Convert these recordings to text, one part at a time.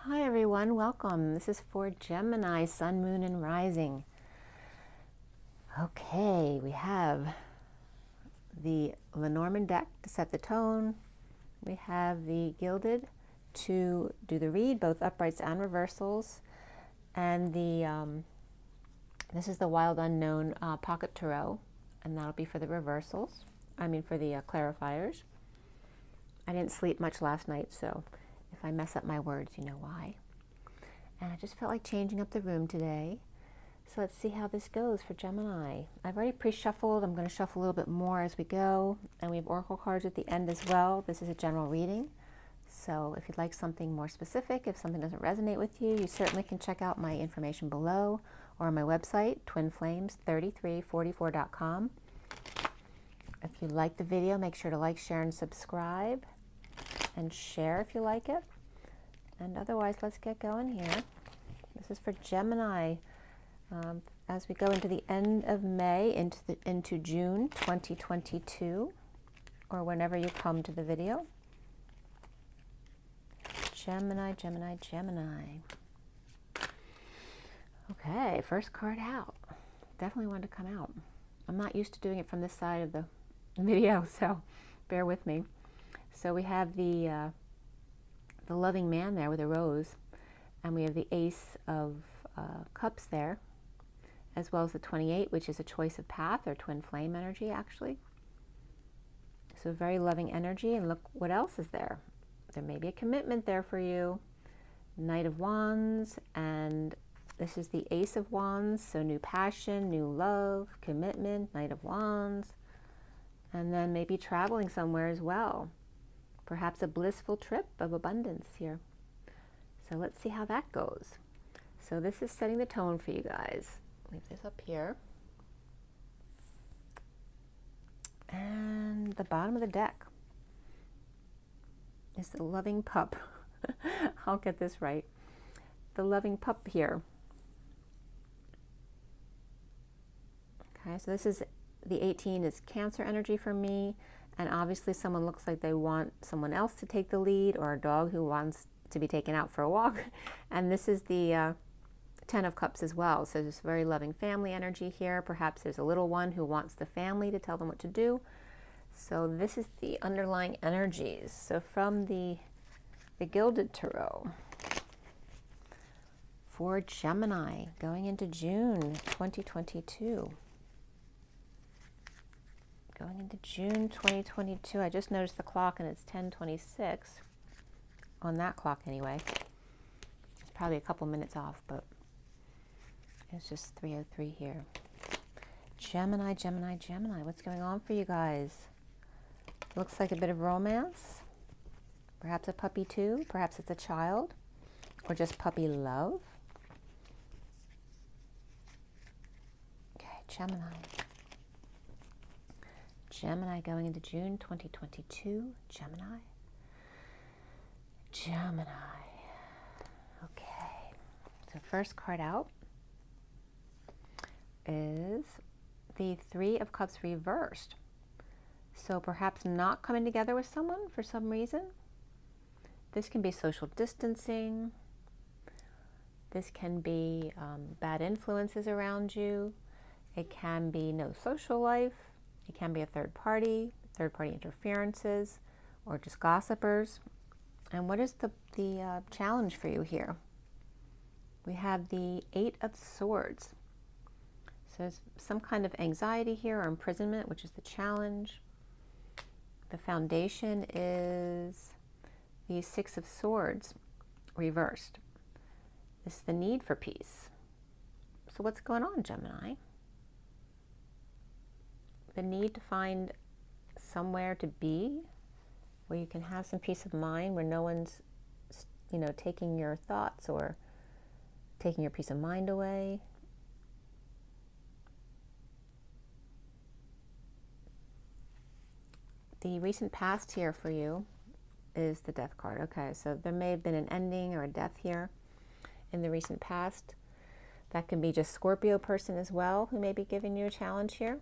Hi everyone, welcome. This is for Gemini, Sun, Moon, and Rising. Okay, we have the Lenormand deck to set the tone. We have the Gilded to do the read, both uprights and reversals. And this is the Wild Unknown Pocket Tarot, and that'll be for the reversals. I mean for the clarifiers. I didn't sleep much last night, so if I mess up my words, you know why. And I just felt like changing up the room today. So let's see how this goes for Gemini. I've already pre-shuffled. I'm going to shuffle a little bit more as we go. And we have oracle cards at the end as well. This is a general reading. So if you'd like something more specific, if something doesn't resonate with you, you certainly can check out my information below or on my website, twinflames3344.com. If you like the video, make sure to like, share, and subscribe. And share if you like it. And otherwise, let's get going here. This is for Gemini. As we go into the end of May, into June 2022, or whenever you come to the video. Gemini, Gemini, Gemini. Okay, first card out. Definitely wanted to come out. I'm not used to doing it from this side of the video, so bear with me. So we have the loving man there with a rose, and we have the Ace of Cups there, as well as the 28, which is a choice of path or twin flame energy, actually. So very loving energy, and look what else is there. There may be a commitment there for you. Knight of Wands, and this is the Ace of Wands, so new passion, new love, commitment, Knight of Wands, and then maybe traveling somewhere as well. Perhaps a blissful trip of abundance here. So let's see how that goes. So this is setting the tone for you guys. Leave this up here. And the bottom of the deck is the loving pup. I'll get this right. The loving pup here. Okay, so this is the 18 is Cancer energy for me. And obviously someone looks like they want someone else to take the lead, or a dog who wants to be taken out for a walk. And this is the 10 of Cups as well. So there's very loving family energy here. Perhaps there's a little one who wants the family to tell them what to do. So this is the underlying energies. So from the Gilded Tarot for Gemini going into June 2022. Going into June 2022, I just noticed the clock and it's 10:26 on that clock anyway. It's probably a couple minutes off, but it's just 3:03 here. Gemini, Gemini, Gemini, what's going on for you guys? Looks like a bit of romance. Perhaps a puppy too, perhaps it's a child, or just puppy love. Okay, Gemini. Gemini going into June 2022. Gemini. Gemini. Okay. So first card out is the 3 of Cups reversed. So perhaps not coming together with someone for some reason. This can be social distancing. This can be bad influences around you. It can be no social life. It can be a third party interferences, or just gossipers. And what is the challenge for you here? We have the 8 of Swords. So there's some kind of anxiety here or imprisonment, which is the challenge. The foundation is the 6 of Swords reversed. This is the need for peace. So what's going on, Gemini? The need to find somewhere to be where you can have some peace of mind, where no one's, you know, taking your thoughts or taking your peace of mind away. The recent past here for you is the Death card. Okay, so there may have been an ending or a death here in the recent past. That can be just Scorpio person as well who may be giving you a challenge here.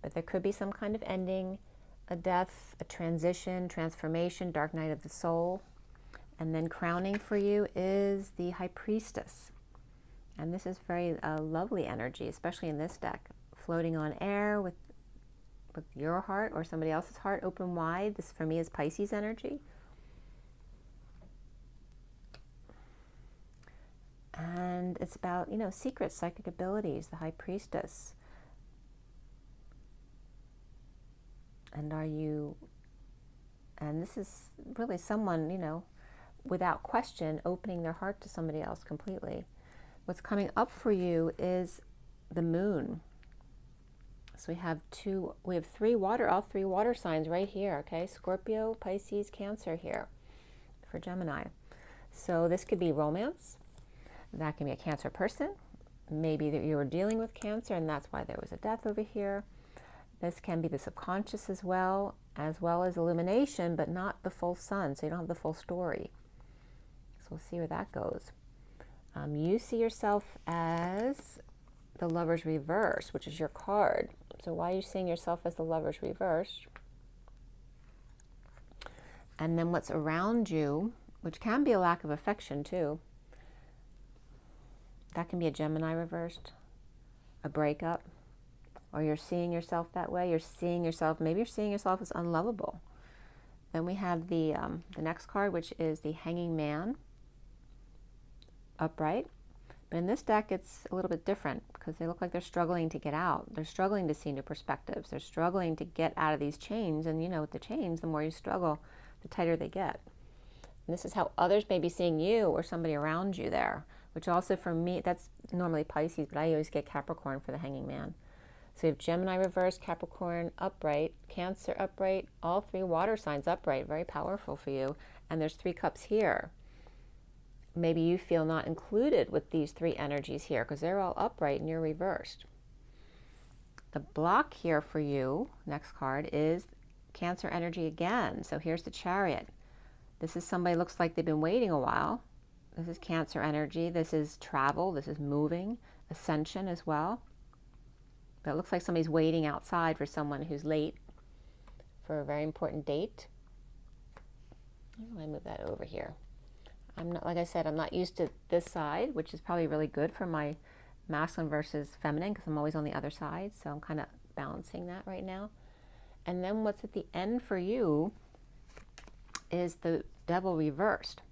But there could be some kind of ending, a death, a transition, transformation, dark night of the soul. And then crowning for you is the High Priestess. And this is very lovely energy, especially in this deck. Floating on air with your heart or somebody else's heart open wide. This for me is Pisces energy. And it's about, you know, secret psychic abilities, the High Priestess. And and this is really someone, you know, without question, opening their heart to somebody else completely. What's coming up for you is the Moon. So we have all three water signs right here, okay? Scorpio, Pisces, Cancer here for Gemini. So this could be romance. That can be a Cancer person. Maybe that you were dealing with Cancer and that's why there was a death over here. This can be the subconscious as well as illumination, but not the full sun, so you don't have the full story. So we'll see where that goes. You see yourself as the Lover's reverse, which is your card. So why are you seeing yourself as the Lover's reverse? And then what's around you, which can be a lack of affection too. That can be a Gemini reversed, a breakup, or you're seeing yourself that way. You're seeing yourself, maybe you're seeing yourself as unlovable. Then we have the next card, which is the Hanging Man, upright. But in this deck, it's a little bit different because they look like they're struggling to get out. They're struggling to see new perspectives. They're struggling to get out of these chains. And you know, with the chains, the more you struggle, the tighter they get. And this is how others may be seeing you or somebody around you there, which also for me, that's normally Pisces, but I always get Capricorn for the Hanging Man. So we have Gemini reverse, Capricorn upright, Cancer upright, all three water signs upright, very powerful for you. And there's 3 cups here. Maybe you feel not included with these 3 energies here because they're all upright and you're reversed. The block here for you, next card, is Cancer energy again. So here's the Chariot. This is somebody looks like they've been waiting a while. This is Cancer energy. This is travel. This is moving, ascension as well. But it looks like somebody's waiting outside for someone who's late for a very important date. How do I move that over here? I'm not, like I said, I'm not used to this side, which is probably really good for my masculine versus feminine because I'm always on the other side. So I'm kind of balancing that right now. And then what's at the end for you is the Devil reversed.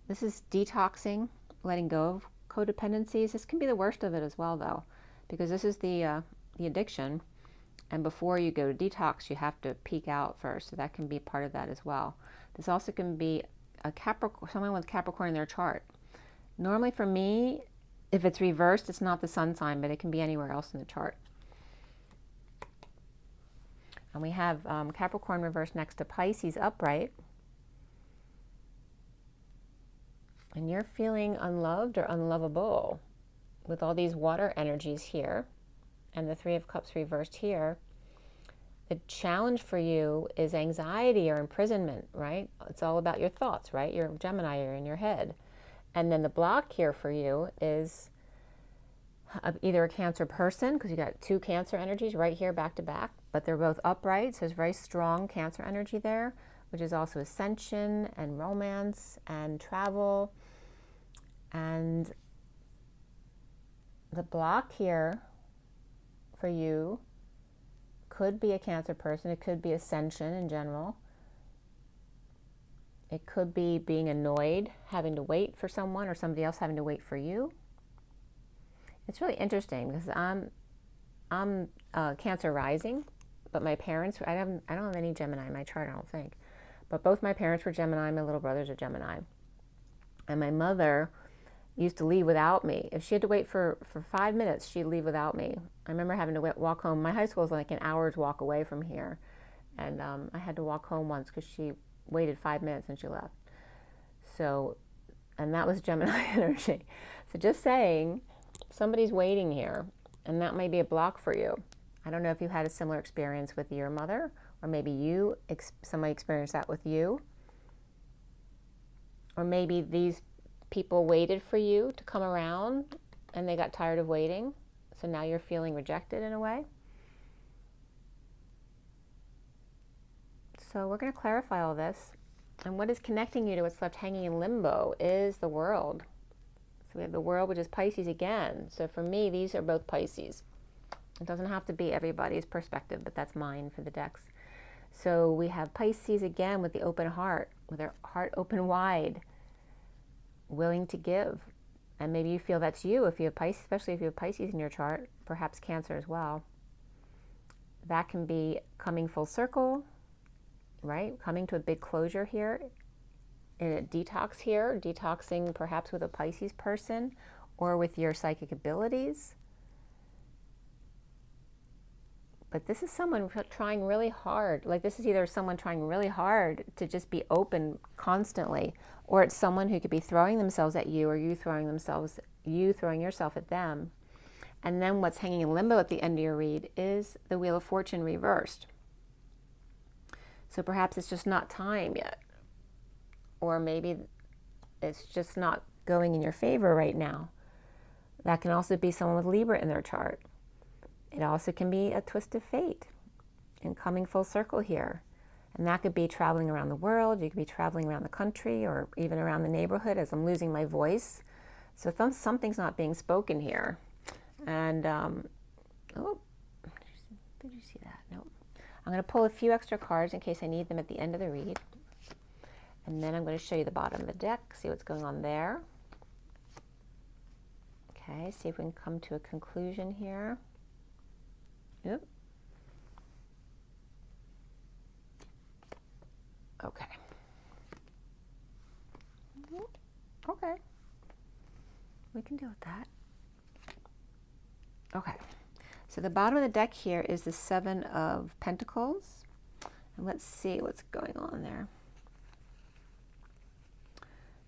This is detoxing, letting go of codependencies. This can be the worst of it as well, though, because this is the addiction. And before you go to detox, you have to peek out first. So that can be part of that as well. This also can be a Capricorn, someone with Capricorn in their chart. Normally for me, if it's reversed, it's not the sun sign, but it can be anywhere else in the chart. And we have Capricorn reversed next to Pisces upright. And you're feeling unloved or unlovable with all these water energies here and the 3 of Cups reversed here. The challenge for you is anxiety or imprisonment, right? It's all about your thoughts, right? You're Gemini, you're in your head. And then the block here for you is either a Cancer person, because you got 2 Cancer energies right here back to back, but they're both upright, so there's very strong Cancer energy there, which is also ascension and romance and travel. And the block here for you could be a Cancer person. It could be ascension in general. It could be being annoyed, having to wait for someone or somebody else having to wait for you. It's really interesting because I'm Cancer rising, but my parents, I don't have any Gemini in my chart, I don't think. But both my parents were Gemini, my little brothers are Gemini. And my mother used to leave without me. If she had to wait for 5 minutes, she'd leave without me. I remember having to walk home. My high school was like an hour's walk away from here. And I had to walk home once because she waited 5 minutes and she left. So, and that was Gemini energy. So just saying, somebody's waiting here, and that may be a block for you. I don't know if you had a similar experience with your mother, or maybe somebody experienced that with you. Or maybe these people waited for you to come around and they got tired of waiting. So now you're feeling rejected in a way. So we're going to clarify all this. And what is connecting you to what's left hanging in limbo is the World. So we have the World, which is Pisces again. So for me, these are both Pisces. It doesn't have to be everybody's perspective, but that's mine for the decks. So we have Pisces again with the open heart, with their heart open wide, willing to give. And maybe you feel that's you if you have Pisces, especially if you have Pisces in your chart, perhaps Cancer as well. That can be coming full circle, right? Coming to a big closure here, in a detox here, detoxing perhaps with a Pisces person or with your psychic abilities. But this is someone trying really hard. Like this is either someone trying really hard to just be open constantly, or it's someone who could be throwing themselves at you, or you throwing yourself at them. And then what's hanging in limbo at the end of your read is the Wheel of Fortune reversed. So perhaps it's just not time yet. Or maybe it's just not going in your favor right now. That can also be someone with Libra in their chart. It also can be a twist of fate and coming full circle here. And that could be traveling around the world. You could be traveling around the country or even around the neighborhood as I'm losing my voice. So something's not being spoken here. And, oh, did you see that? No. I'm going to pull a few extra cards in case I need them at the end of the read. And then I'm going to show you the bottom of the deck, see what's going on there. Okay, see if we can come to a conclusion here. Yep. Okay. Okay. We can deal with that. Okay. So the bottom of the deck here is the Seven of Pentacles. And let's see what's going on there.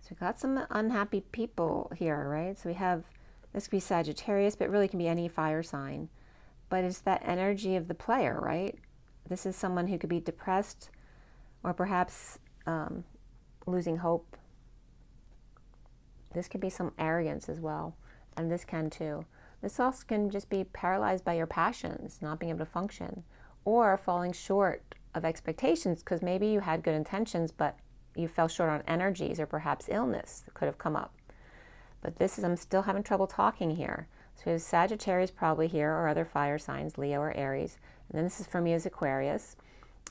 So we've got some unhappy people here, right? So we have, this could be Sagittarius, but it really can be any fire sign. But it's that energy of the player, right? This is someone who could be depressed or perhaps losing hope. This could be some arrogance as well, and this can too. This also can just be paralyzed by your passions, not being able to function, or falling short of expectations because maybe you had good intentions, but you fell short on energies, or perhaps illness could have come up. But this is, I'm still having trouble talking here. So we have Sagittarius probably here, or other fire signs, Leo or Aries. And then this is for me as Aquarius.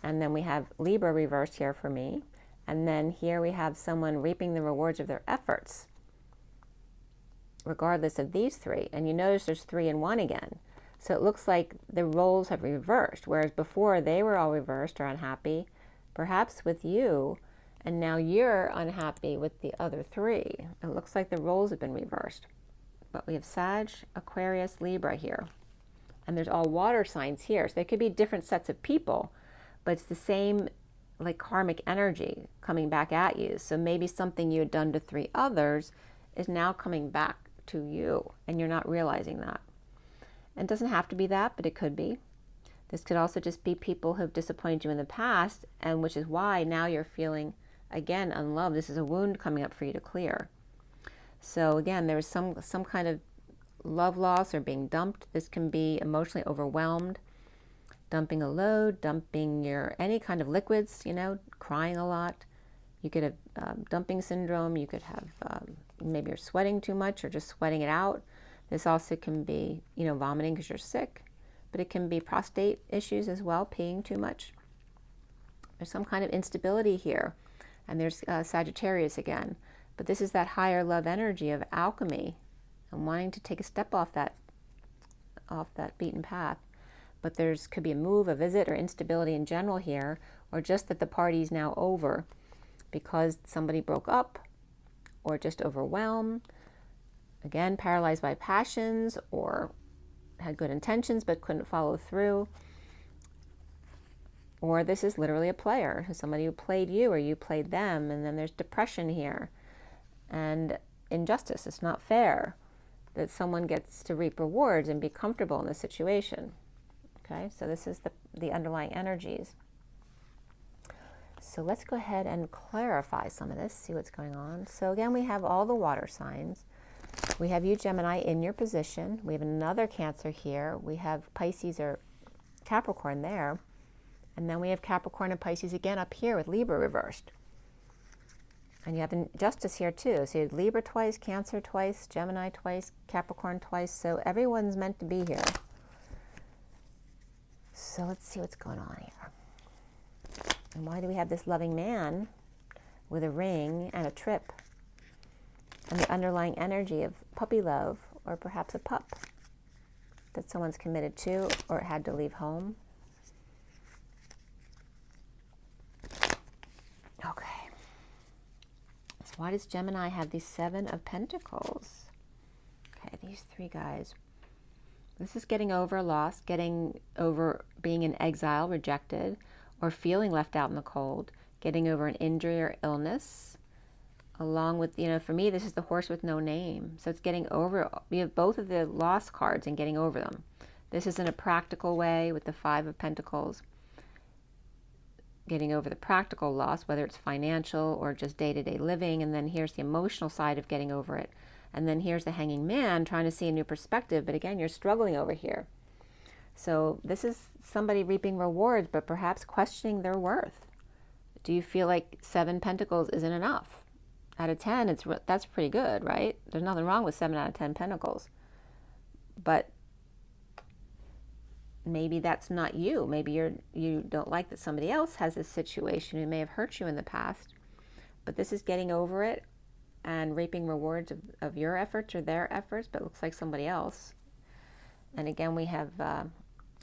And then we have Libra reversed here for me. And then here we have someone reaping the rewards of their efforts, regardless of these three. And you notice there's 3 and 1 again. So it looks like the roles have reversed, whereas before they were all reversed or unhappy, perhaps with you, and now you're unhappy with the other 3. It looks like the roles have been reversed. But we have Sag, Aquarius, Libra here. And there's all water signs here. So they could be different sets of people, but it's the same like karmic energy coming back at you. So maybe something you had done to 3 others is now coming back to you, and you're not realizing that. And it doesn't have to be that, but it could be. This could also just be people who have disappointed you in the past, and which is why now you're feeling, again, unloved. This is a wound coming up for you to clear. So again, there is some kind of love loss or being dumped. This can be emotionally overwhelmed, dumping a load, dumping any kind of liquids, you know, crying a lot. You could have dumping syndrome. You could have maybe you're sweating too much or just sweating it out. This also can be, you know, vomiting because you're sick, but it can be prostate issues as well, peeing too much. There's some kind of instability here, and there's Sagittarius again. But this is that higher love energy of alchemy and wanting to take a step off that beaten path. But could be a move, a visit, or instability in general here, or just that the party's now over because somebody broke up, or just overwhelmed, again, paralyzed by passions, or had good intentions but couldn't follow through. Or this is literally a player, somebody who played you or you played them, and then there's depression here. And injustice. It's not fair that someone gets to reap rewards and be comfortable in this situation. Okay, so this is the underlying energies. So let's go ahead and clarify some of this, see what's going on. So again, we have all the water signs. We have you, Gemini, in your position. We have another Cancer here. We have Pisces or Capricorn there. And then we have Capricorn and Pisces again up here with Libra reversed. And you have the Justice here too. So you have Libra twice, Cancer twice, Gemini twice, Capricorn twice. So everyone's meant to be here. So let's see what's going on here. And why do we have this loving man with a ring and a trip? And the underlying energy of puppy love, or perhaps a pup that someone's committed to or had to leave home. Okay. So why does Gemini have the Seven of Pentacles? Okay, these three guys. This is getting over a loss, getting over being in exile, rejected, or feeling left out in the cold, getting over an injury or illness, along with, you know, for me, this is the horse with no name. So it's getting over, we have both of the loss cards and getting over them. This is in a practical way with the Five of Pentacles. Getting over the practical loss, whether it's financial or just day-to-day living. And then here's the emotional side of getting over it. And then here's the Hanging Man trying to see a new perspective. But again, you're struggling over here. So this is somebody reaping rewards, but perhaps questioning their worth. Do you feel like 7 Pentacles isn't enough? Out of 10, that's pretty good, right? There's nothing wrong with 7 out of 10 Pentacles. But maybe that's not you. Maybe you don't like that somebody else has this situation who may have hurt you in the past. But this is getting over it and reaping rewards of your efforts or their efforts, but it looks like somebody else. And again, we have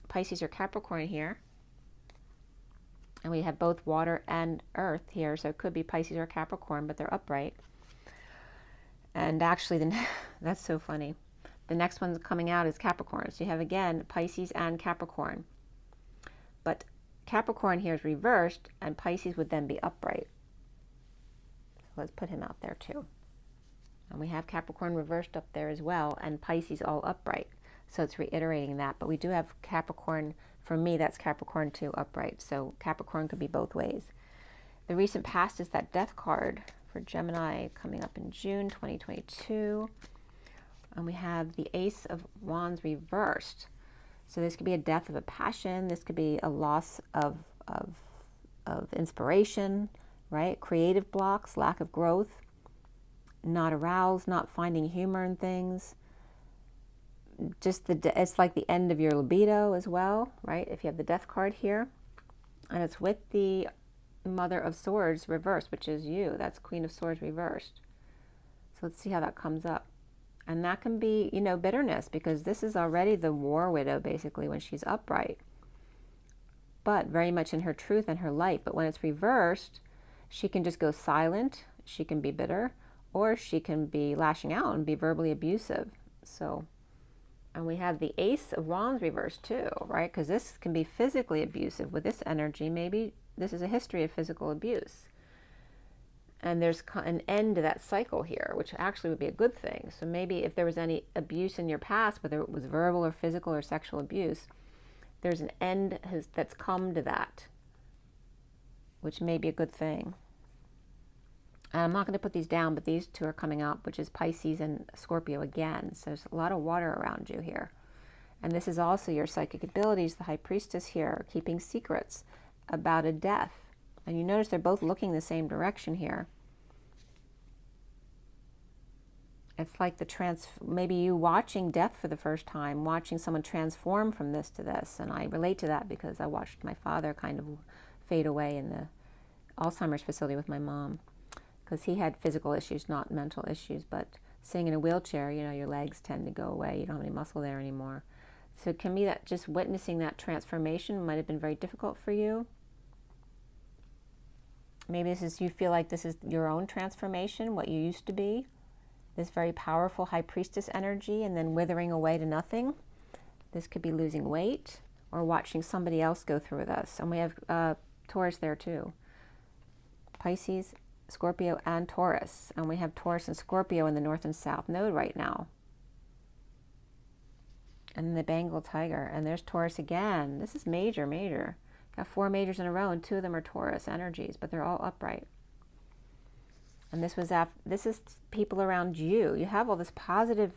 Pisces or Capricorn here. And we have both water and earth here. So it could be Pisces or Capricorn, but they're upright. And actually, that's so funny. The next one's coming out is Capricorn. So you have, again, Pisces and Capricorn. But Capricorn here is reversed, and Pisces would then be upright. So let's put him out there too. And we have Capricorn reversed up there as well, and Pisces all upright. So it's reiterating that. But we do have Capricorn, for me, that's Capricorn too, upright. So Capricorn could be both ways. The recent past is that Death card for Gemini coming up in June 2022. And we have the Ace of Wands reversed. So this could be a death of a passion. This could be a loss of inspiration, right? Creative blocks, lack of growth, not aroused, not finding humor in things. Just it's like the end of your libido as well, right? If you have the Death card here. And it's with the Mother of Swords reversed, which is you. That's Queen of Swords reversed. So let's see how that comes up. And that can be, you know, bitterness, because this is already the war widow, basically, when she's upright. But very much in her truth and her light. But when it's reversed, she can just go silent. She can be bitter. Or she can be lashing out and be verbally abusive. So, and we have the Ace of Wands reversed too, right? Because this can be physically abusive with this energy. Maybe this is a history of physical abuse. And there's an end to that cycle here, which actually would be a good thing. So maybe if there was any abuse in your past, whether it was verbal or physical or sexual abuse, there's an end that's come to that, which may be a good thing. And I'm not going to put these down, but these two are coming up, which is Pisces and Scorpio again. So there's a lot of water around you here. And this is also your psychic abilities, the High Priestess here, keeping secrets about a death. And you notice they're both looking the same direction here. It's like maybe you watching death for the first time, watching someone transform from this to this. And I relate to that because I watched my father kind of fade away in the Alzheimer's facility with my mom. Because he had physical issues, not mental issues. But sitting in a wheelchair, you know, your legs tend to go away. You don't have any muscle there anymore. So it can be that just witnessing that transformation might have been very difficult for you. Maybe you feel like this is your own transformation, what you used to be. This very powerful High Priestess energy, and then withering away to nothing. This could be losing weight or watching somebody else go through this. And we have Taurus there too. Pisces, Scorpio, and Taurus. And we have Taurus and Scorpio in the North and South Node right now. And the Bengal Tiger. And there's Taurus again. This is major, major. Got 4 majors in a row, and 2 of them are Taurus energies, but they're all upright. And this is people around you. You have all this positive,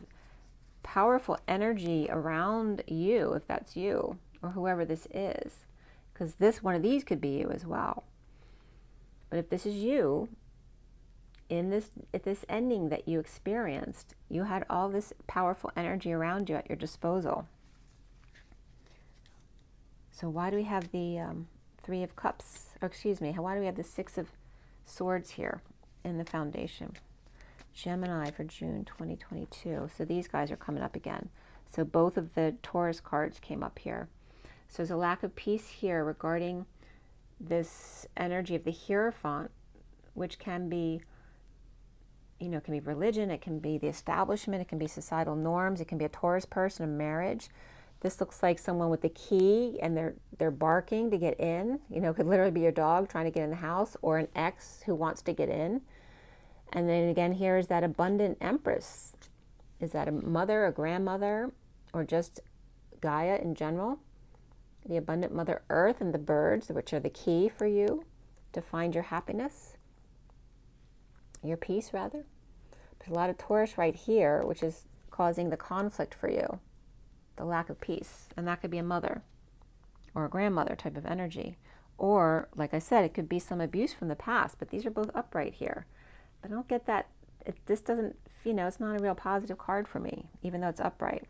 powerful energy around you, if that's you, or whoever this is. Because one of these could be you as well. But if this is you, at this ending that you experienced, you had all this powerful energy around you at your disposal. So why do we have the Three of Cups? Or excuse me, why do we have the Six of Swords here in the foundation? Gemini for June 2022. So these guys are coming up again. So both of the Taurus cards came up here. So there's a lack of peace here regarding this energy of the Hierophant, which can be, you know, it can be religion, it can be the establishment, it can be societal norms, it can be a Taurus person, a marriage. This looks like someone with the key and they're barking to get in. You know, it could literally be your dog trying to get in the house, or an ex who wants to get in. And then again, here is that abundant Empress. Is that a mother, a grandmother, or just Gaia in general? The abundant Mother Earth and the birds, which are the key for you to find your happiness, your peace rather. There's a lot of Taurus right here, which is causing the conflict for you, the lack of peace. And that could be a mother or a grandmother type of energy. Or, like I said, it could be some abuse from the past, but these are both upright here. But I don't get that. This doesn't, you know, it's not a real positive card for me, even though it's upright.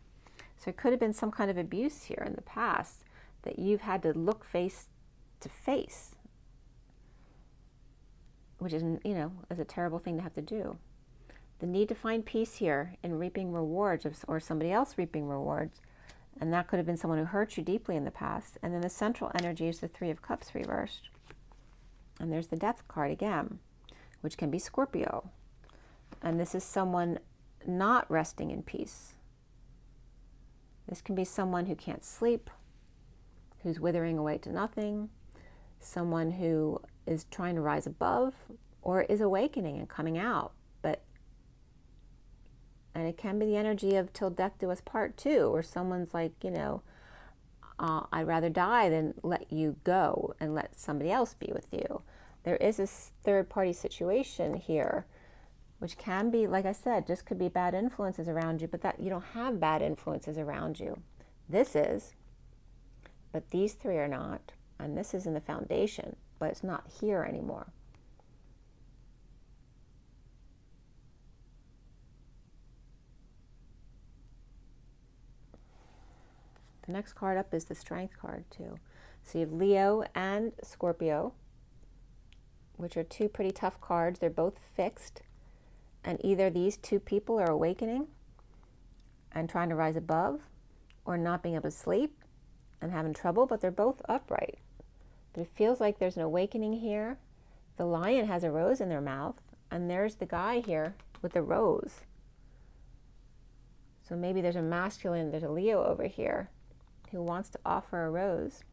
So it could have been some kind of abuse here in the past that you've had to look face to face, which is, you know, is a terrible thing to have to do. The need to find peace here in reaping rewards, or somebody else reaping rewards, and that could have been someone who hurt you deeply in the past. And then the central energy is the Three of Cups reversed. And there's the Death card again, which can be Scorpio. And this is someone not resting in peace. This can be someone who can't sleep, who's withering away to nothing, someone who is trying to rise above, or is awakening and coming out. And it can be the energy of till death do us part too, or someone's like, you know, I'd rather die than let you go and let somebody else be with you. There is this third-party situation here, which can be, like I said, just could be bad influences around you, but that you don't have bad influences around you. This is, but these three are not, and this is in the foundation, but it's not here anymore. The next card up is the Strength card too. So you have Leo and Scorpio, which are two pretty tough cards. They're both fixed, and either these two people are awakening and trying to rise above, or not being able to sleep and having trouble, but they're both upright. But it feels like there's an awakening here. The Lion has a rose in their mouth, and there's the guy here with the rose. So maybe there's a masculine, there's a Leo over here who wants to offer a rose.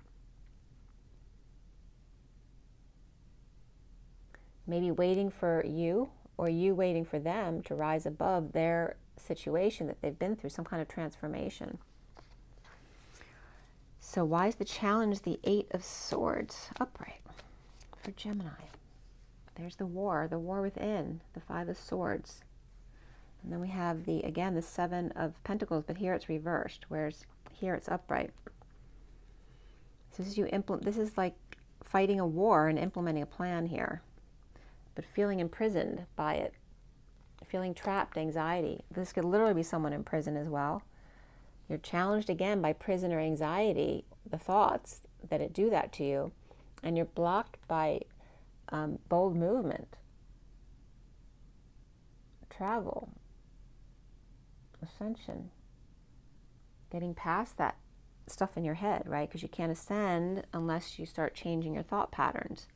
Maybe waiting for you, or you waiting for them to rise above their situation that they've been through, some kind of transformation. So why is the challenge the Eight of Swords upright for Gemini? There's the war within, the Five of Swords. And then we have the, again, the Seven of Pentacles, but here it's reversed, whereas here it's upright. So this is like fighting a war and implementing a plan here, but feeling imprisoned by it, feeling trapped, anxiety. This could literally be someone in prison as well. You're challenged again by prisoner anxiety, the thoughts that it do that to you, and you're blocked by bold movement, travel, ascension, getting past that stuff in your head, right? Because you can't ascend unless you start changing your thought patterns.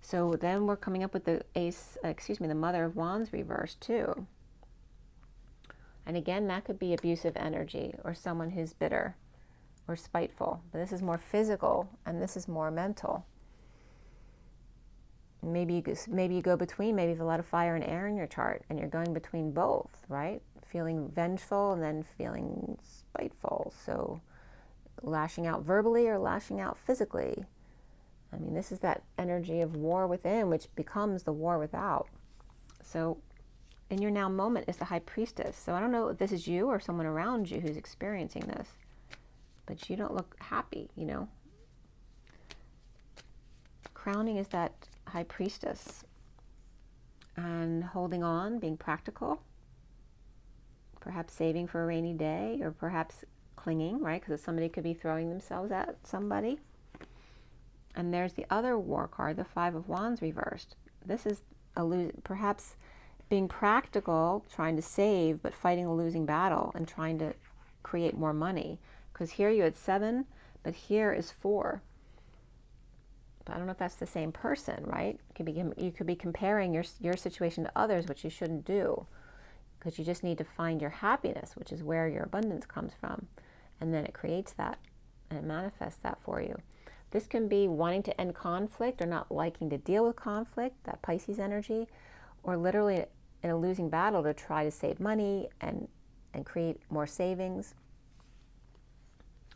So then we're coming up with the the Mother of Wands reversed too. And again, that could be abusive energy, or someone who's bitter or spiteful. But this is more physical, and this is more mental. Maybe you go between, maybe you have a lot of fire and air in your chart, and you're going between both, right? Feeling vengeful and then feeling spiteful. So lashing out verbally or lashing out physically. I mean, this is that energy of war within, which becomes the war without. So in your now moment is the High Priestess. So I don't know if this is you or someone around you who's experiencing this, but you don't look happy, you know. Crowning is that High Priestess. and holding on, being practical, perhaps saving for a rainy day, or perhaps clinging, right? Because somebody could be throwing themselves at somebody. And there's the other war card, the Five of Wands reversed. This is perhaps being practical, trying to save, but fighting a losing battle and trying to create more money. Because here you had 7, but here is 4. But I don't know if that's the same person, right? You could be comparing your situation to others, which you shouldn't do. Because you just need to find your happiness, which is where your abundance comes from. And then it creates that and it manifests that for you. This can be wanting to end conflict or not liking to deal with conflict, that Pisces energy, or literally in a losing battle to try to save money and create more savings.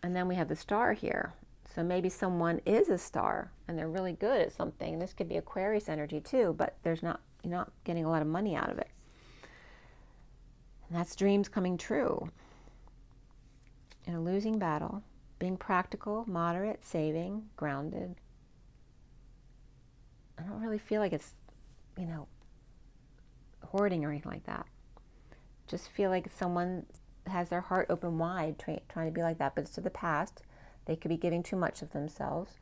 And then we have the Star here. So maybe someone is a star and they're really good at something. This could be Aquarius energy too, but you're not getting a lot of money out of it. And that's dreams coming true. In a losing battle, being practical, moderate, saving, grounded. I don't really feel like it's, hoarding or anything like that. Just feel like someone has their heart open wide, trying to be like that, but it's to the past. They could be giving too much of themselves.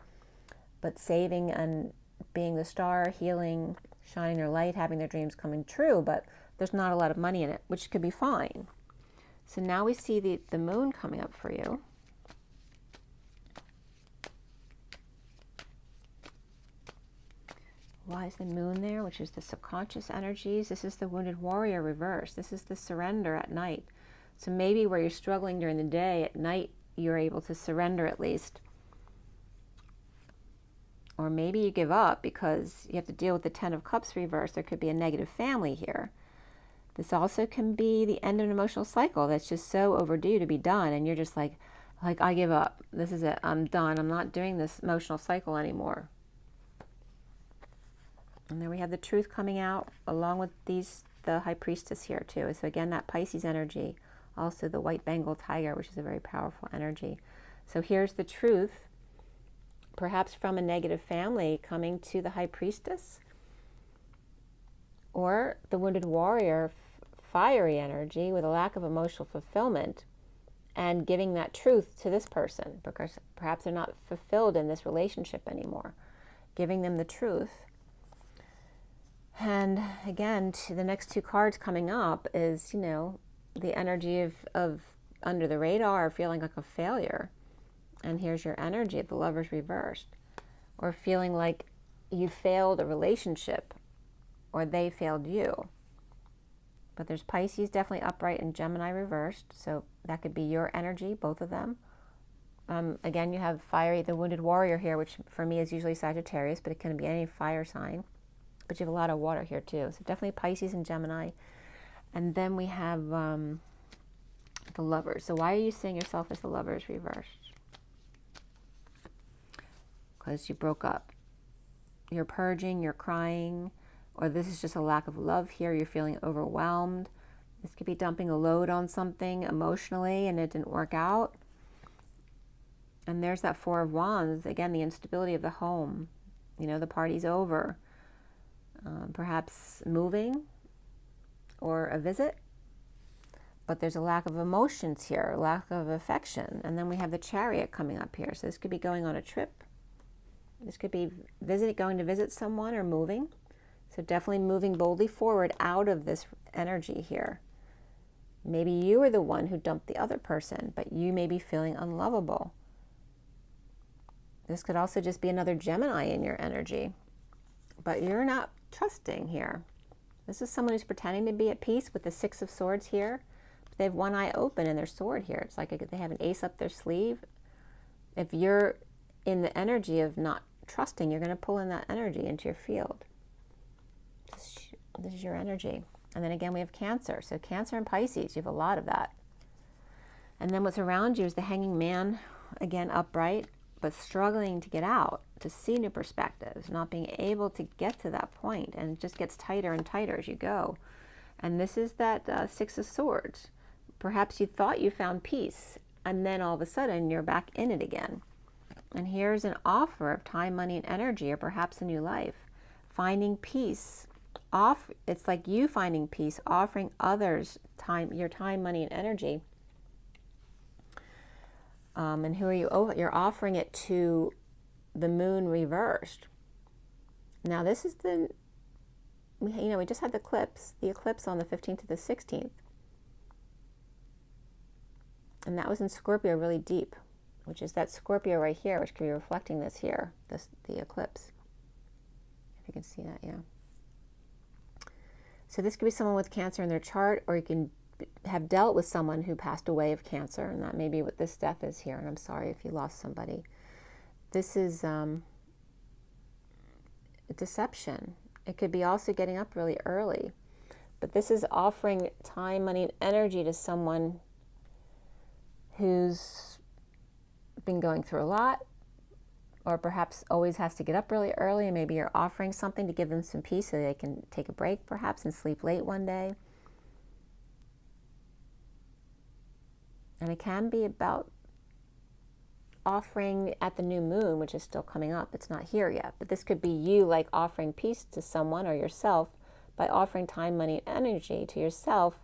But saving and being the star, healing, shining their light, having their dreams coming true, but there's not a lot of money in it, which could be fine. So now we see the moon coming up for you. Why is the moon there, which is the subconscious energies? This is the wounded warrior reverse. This is the surrender at night. So maybe where you're struggling during the day, at night you're able to surrender at least. Or maybe you give up because you have to deal with the Ten of Cups reverse. There could be a negative family here. This also can be the end of an emotional cycle that's just so overdue to be done, and you're just like I give up. This is it. I'm done. I'm not doing this emotional cycle anymore. And then we have the Truth coming out along with the High Priestess here too. So again, that Pisces energy, also the white Bengal tiger, which is a very powerful energy. So here's the Truth, perhaps from a negative family coming to the High Priestess, or the wounded warrior, fiery energy with a lack of emotional fulfillment, and giving that truth to this person because perhaps they're not fulfilled in this relationship anymore. Giving them the truth. And again, the next 2 cards coming up is, the energy of under the radar, feeling like a failure. And here's your energy of the Lovers reversed. Or feeling like you failed a relationship or they failed you. But there's Pisces definitely upright and Gemini reversed. So that could be your energy, both of them. Again, you have the wounded warrior here, which for me is usually Sagittarius, but it can be any fire sign. But you have a lot of water here too. So definitely Pisces and Gemini. And then we have the Lovers. So why are you seeing yourself as the Lovers reversed? Because you broke up. You're purging, you're crying, or this is just a lack of love here. You're feeling overwhelmed. This could be dumping a load on something emotionally and it didn't work out. And there's that Four of Wands. Again, the instability of the home. The party's over. Perhaps moving or a visit. But there's a lack of emotions here, a lack of affection. And then we have the Chariot coming up here. So this could be going on a trip. This could be going to visit someone or moving. So definitely moving boldly forward out of this energy here. Maybe you were the one who dumped the other person, but you may be feeling unlovable. This could also just be another Gemini in your energy. But you're not trusting here. This is someone who's pretending to be at peace with the Six of Swords here. They have one eye open and their sword here. It's like they have an ace up their sleeve. If you're in the energy of not trusting, you're going to pull in that energy into your field. This is your energy. And then again, we have Cancer. So Cancer and Pisces, you have a lot of that. And then what's around you is the Hanging Man, again, upright, but struggling to get out, to see new perspectives, not being able to get to that point, and it just gets tighter and tighter as you go. And this is that Six of Swords. Perhaps you thought you found peace, and then all of a sudden you're back in it again. And here's an offer of time, money, and energy, or perhaps a new life. Finding peace it's like you finding peace, offering others time, your time, money, and energy. And who are you? You're offering it to the moon reversed. Now this is the, we just had the eclipse on the 15th to the 16th. And that was in Scorpio really deep, which is that Scorpio right here, which could be reflecting this here, the eclipse. If you can see that, yeah. So this could be someone with Cancer in their chart, or you can have dealt with someone who passed away of Cancer, and that may be what this death is here. And I'm sorry if you lost somebody. This is a deception. It could be also getting up really early. But this is offering time, money, and energy to someone who's been going through a lot, or perhaps always has to get up really early, and maybe you're offering something to give them some peace so they can take a break perhaps and sleep late one day. And it can be about offering at the new moon, which is still coming up. It's not here yet, but this could be you like offering peace to someone or yourself by offering time, money, and energy to yourself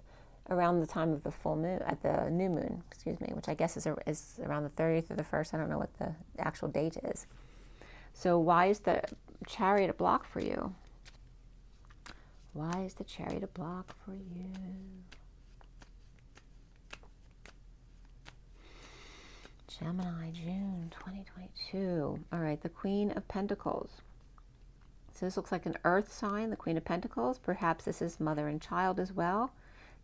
around the time of the full moon, at the new moon, excuse me, which I guess is around the 30th or the 1st. I don't know what the actual date is. So why is the Chariot a block for you? Why is the Chariot a block for you? Gemini, June 2022. All right, the Queen of Pentacles. So this looks like an earth sign, the Queen of Pentacles. Perhaps this is mother and child as well.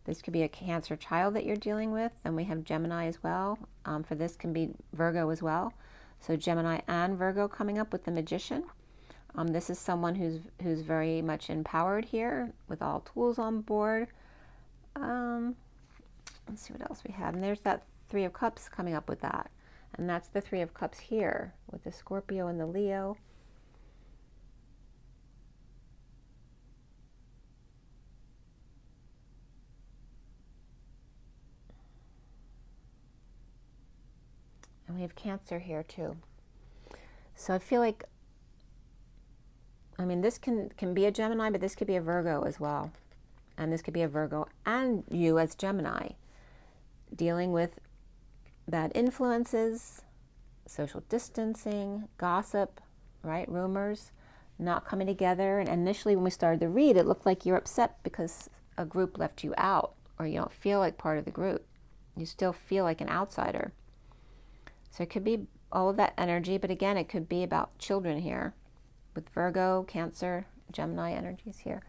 This could be a Cancer child that you're dealing with. And we have Gemini as well. For this can be Virgo as well. So Gemini and Virgo coming up with the Magician. This is someone who's very much empowered here with all tools on board. Let's see what else we have. And there's that Three of Cups coming up with that. And that's the Three of Cups here with the Scorpio and the Leo. And we have Cancer here too. So I feel like, I mean, this can be a Gemini, but this could be a Virgo as well. And this could be a Virgo and you as Gemini, dealing with bad influences, social distancing, gossip, right? Rumors not coming together. And initially when we started the read, it looked like you're upset because a group left you out, or you don't feel like part of the group. You still feel like an outsider. So it could be all of that energy, but again, it could be about children here with Virgo, Cancer, Gemini energies here.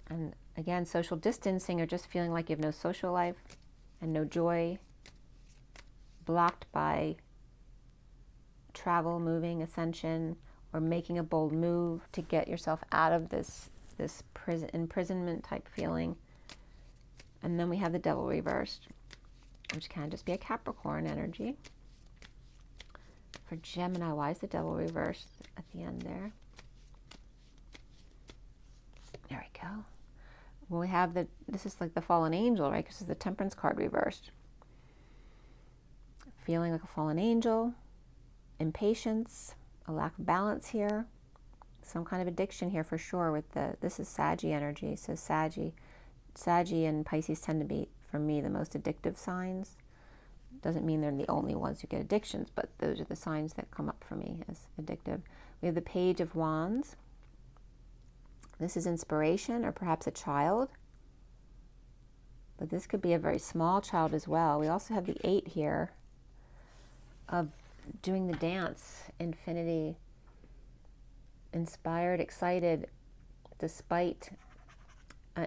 And again, social distancing, or just feeling like you have no social life and no joy, blocked by travel, moving, ascension, or making a bold move to get yourself out of this imprisonment type feeling. And then we have the Devil reversed, which can just be a Capricorn energy. For Gemini, why is the Devil reversed at the end there? There we go. Well, we have this is like the fallen angel, right? Because this is the Temperance card reversed. Feeling like a fallen angel, impatience, a lack of balance here, some kind of addiction here for sure with this is Saggy energy. So Saggy and Pisces tend to be, for me, the most addictive signs. Doesn't mean they're the only ones who get addictions, but those are the signs that come up for me as addictive. We have the Page of Wands. This is inspiration, or perhaps a child. But this could be a very small child as well. We also have the 8 here of doing the dance, infinity, inspired, excited, despite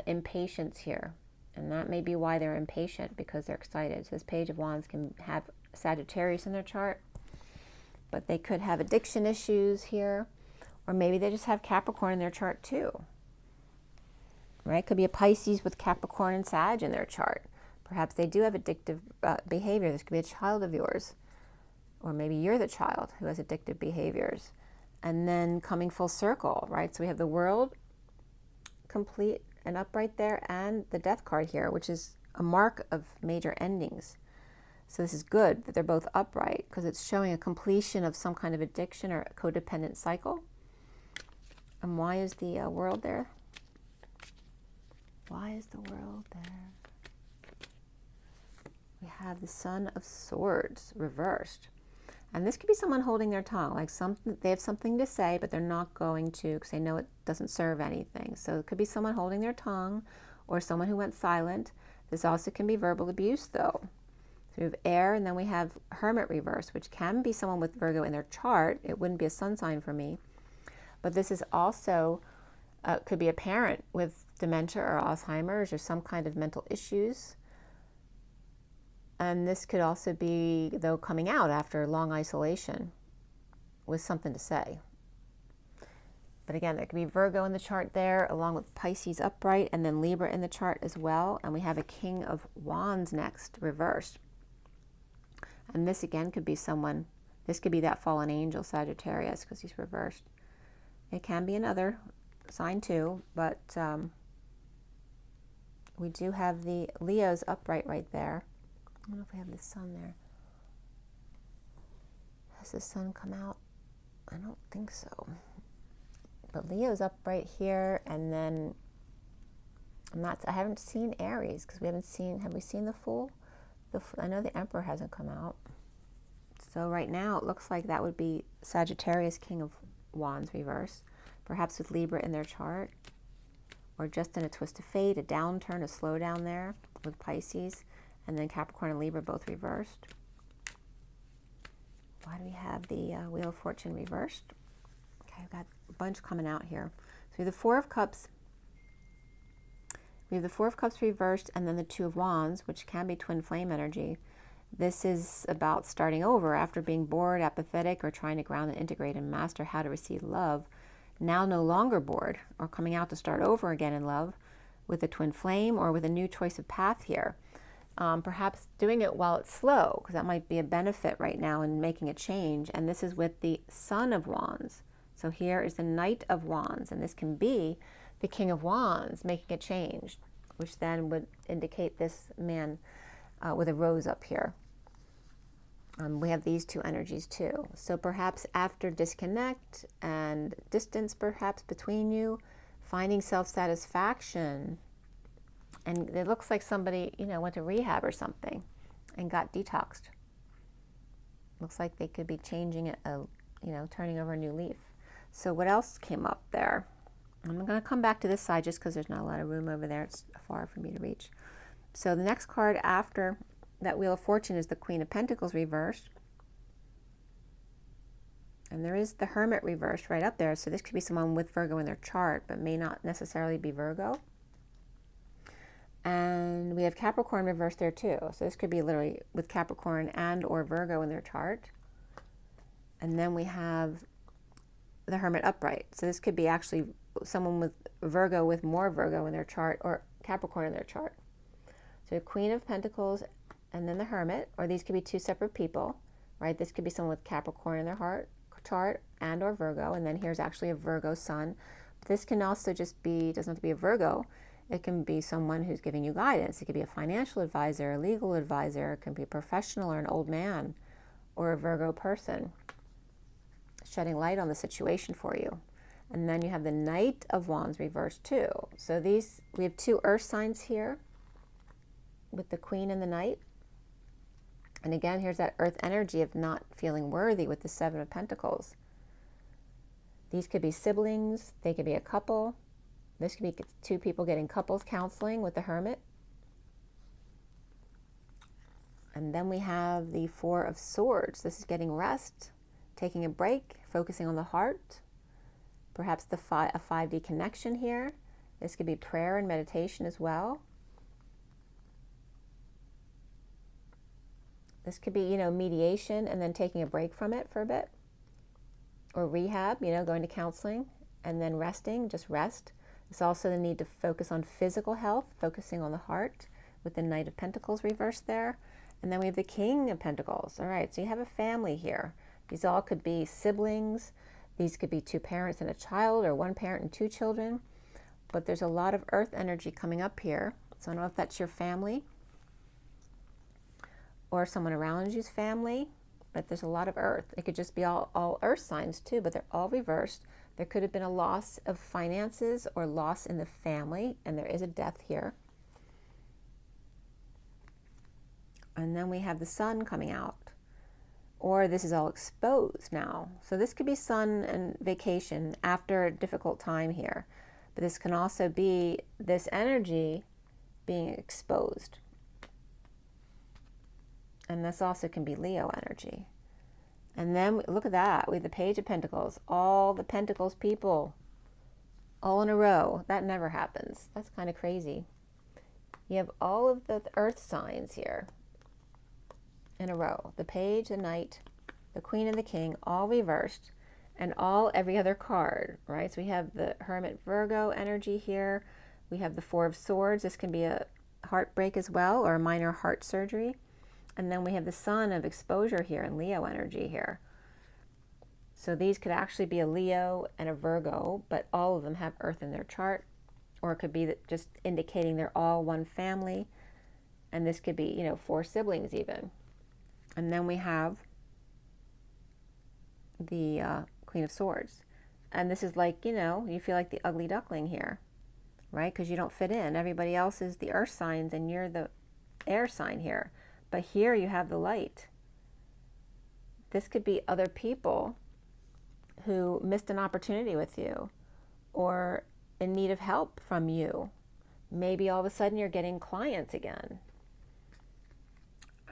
impatience here. And that may be why they're impatient, because they're excited. So this Page of Wands can have Sagittarius in their chart, but they could have addiction issues here, or maybe they just have Capricorn in their chart too, right? Could be a Pisces with Capricorn and Sag in their chart. Perhaps they do have addictive behavior. This could be a child of yours, or maybe you're the child who has addictive behaviors. And then coming full circle, right? So we have the World complete and upright there, and the Death card here, which is a mark of major endings. So this is good that they're both upright, because it's showing a completion of some kind of addiction or a codependent cycle. And why is the world there? Why is the world there? We have the Son of Swords reversed. And this could be someone holding their tongue, like they have something to say, but they're not going to because they know it doesn't serve anything. So it could be someone holding their tongue or someone who went silent. This also can be verbal abuse, though. So we have air, and then we have Hermit reverse, which can be someone with Virgo in their chart. It wouldn't be a sun sign for me. But this is also, could be a parent with dementia or Alzheimer's or some kind of mental issues. And this could also be, though, coming out after long isolation with something to say. But again, there could be Virgo in the chart there, along with Pisces upright, and then Libra in the chart as well. And we have a King of Wands next, reversed. And this, again, could be someone, this could be that fallen angel, Sagittarius, because he's reversed. It can be another sign, too, but we do have the Leos upright right there. I don't know if we have the sun there. Has the sun come out? I don't think so. But Leo's up right here, and then I haven't seen Aries because we haven't seen. Have we seen the Fool? I know the Emperor hasn't come out. So right now it looks like that would be Sagittarius, King of Wands reverse, perhaps with Libra in their chart, or just in a twist of fate, a downturn, a slowdown there with Pisces. And then Capricorn and Libra both reversed. Why do we have the Wheel of Fortune reversed? Okay, I've got a bunch coming out here. So we have the Four of Cups. We have the Four of Cups reversed, and then the Two of Wands, which can be twin flame energy. This is about starting over after being bored, apathetic, or trying to ground and integrate and master how to receive love. Now no longer bored or coming out to start over again in love with a twin flame or with a new choice of path here. Perhaps doing it while it's slow, because that might be a benefit right now in making a change. And this is with the Son of Wands. So here is the Knight of Wands, and this can be the King of Wands making a change, which then would indicate this man with a rose up here. We have these two energies too. So perhaps after disconnect and distance perhaps between you, finding self-satisfaction. And it looks like somebody, went to rehab or something and got detoxed. Looks like they could be changing turning over a new leaf. So what else came up there? I'm going to come back to this side just because there's not a lot of room over there. It's far for me to reach. So the next card after that Wheel of Fortune is the Queen of Pentacles reversed. And there is the Hermit reversed right up there. So this could be someone with Virgo in their chart, but may not necessarily be Virgo. And we have Capricorn reversed there too. So this could be literally with Capricorn and or Virgo in their chart. And then we have the Hermit upright. So this could be actually someone with Virgo with more Virgo in their chart or Capricorn in their chart. So Queen of Pentacles and then the Hermit, or these could be two separate people, right? This could be someone with Capricorn in their chart and or Virgo. And then here's actually a Virgo sun. But this can also just be, doesn't have to be a Virgo. It can be someone who's giving you guidance. It could be a financial advisor, a legal advisor. It can be a professional or an old man or a Virgo person shedding light on the situation for you. And then you have the Knight of Wands reversed too. So we have two earth signs here with the Queen and the Knight. And again, here's that earth energy of not feeling worthy with the Seven of Pentacles. These could be siblings. They could be a couple. This could be two people getting couples counseling with the Hermit. And then we have the Four of Swords. This is getting rest, taking a break, focusing on the heart. Perhaps a 5D connection here. This could be prayer and meditation as well. This could be, mediation and then taking a break from it for a bit. Or rehab, going to counseling and then resting, just rest. It's also the need to focus on physical health, focusing on the heart with the Knight of Pentacles reversed there. And then we have the King of Pentacles. All right, so you have a family here. These all could be siblings. These could be two parents and a child, or one parent and two children. But there's a lot of earth energy coming up here. So I don't know if that's your family or someone around you's family, but there's a lot of earth. It could just be all earth signs too, but they're all reversed. There could have been a loss of finances or loss in the family, and there is a death here. And then we have the sun coming out. Or this is all exposed now. So this could be sun and vacation after a difficult time here. But this can also be this energy being exposed. And this also can be Leo energy. And then look at that. We have the Page of Pentacles. All the Pentacles people. All in a row. That never happens. That's kind of crazy. You have all of the earth signs here in a row. The Page, the Knight, the Queen, and the King, all reversed. And every other card, right? So we have the Hermit Virgo energy here. We have the Four of Swords. This can be a heartbreak as well, or a minor heart surgery. And then we have the Sun of exposure here and Leo energy here. So these could actually be a Leo and a Virgo, but all of them have Earth in their chart. Or it could be that just indicating they're all one family. And this could be, you know, 4 siblings even. And then we have the Queen of Swords. And this is like, you know, you feel like the ugly duckling here, right? Because you don't fit in. Everybody else is the earth signs and you're the air sign here. But here you have the light. This could be other people who missed an opportunity with you or in need of help from you. Maybe all of a sudden you're getting clients again.